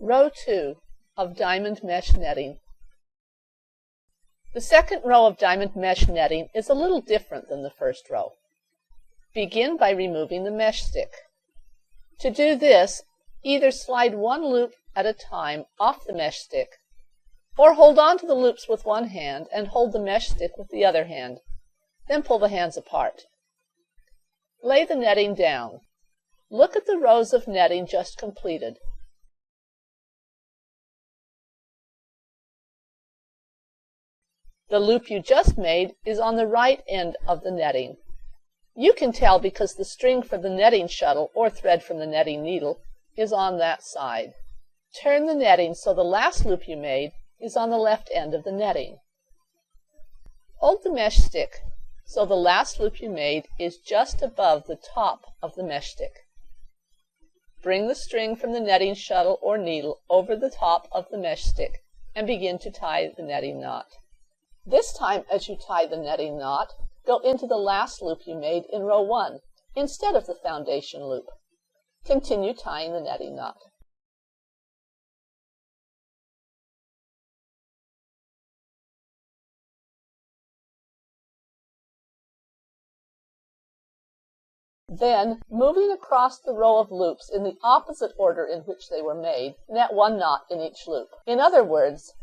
Row 2 of diamond mesh netting. The second row of diamond mesh netting is a little different than the first row. Begin by removing the mesh stick. To do this, either slide one loop at a time off the mesh stick, or hold on to the loops with one hand and hold the mesh stick with the other hand. Then pull the hands apart. Lay the netting down. Look at the rows of netting just completed. The loop you just made is on the right end of the netting. You can tell because the string for the netting shuttle or thread from the netting needle is on that side. Turn the netting so the last loop you made is on the left end of the netting. Hold the mesh stick so the last loop you made is just above the top of the mesh stick. Bring the string from the netting shuttle or needle over the top of the mesh stick and begin to tie the netting knot. This time, as you tie the netting knot, go into the last loop you made in row 1 instead of the foundation loop. Continue tying the netting knot. Then, moving across the row of loops in the opposite order in which they were made, net one knot in each loop. In other words,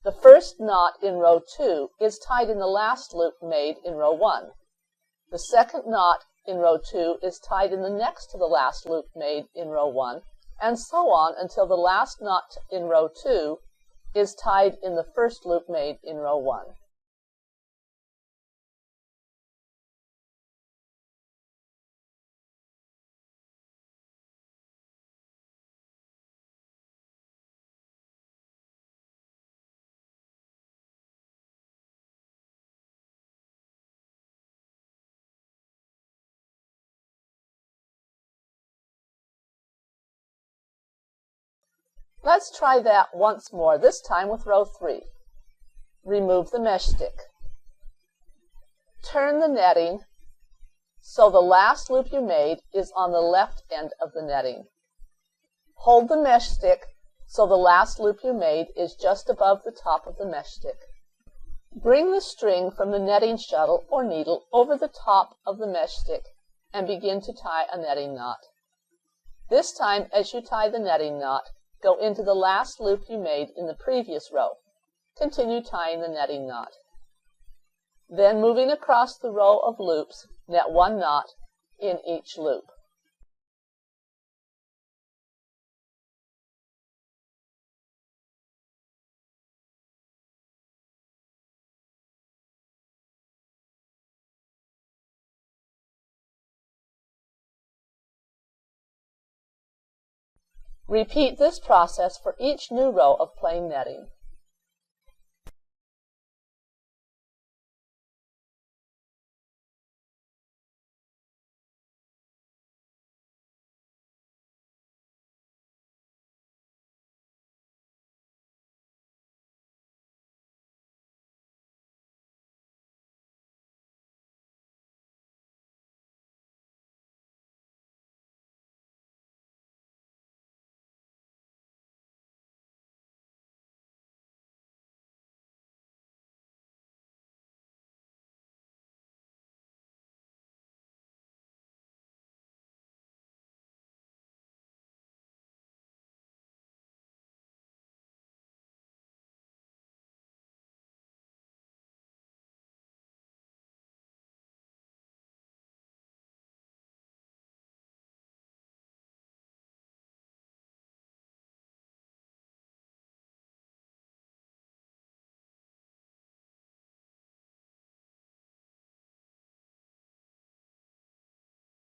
the first knot in row 2 is tied in the last loop made in row 1. The second knot in row 2 is tied in the next to the last loop made in row 1, and so on until the last knot in row 2 is tied in the first loop made in row 1. Let's try that once more, this time with row 3. Remove the mesh stick. Turn the netting so the last loop you made is on the left end of the netting. Hold the mesh stick so the last loop you made is just above the top of the mesh stick. Bring the string from the netting shuttle or needle over the top of the mesh stick and begin to tie a netting knot. This time, as you tie the netting knot, go into the last loop you made in the previous row. Continue tying the netting knot. Then, moving across the row of loops, net one knot in each loop. Repeat this process for each new row of plain netting.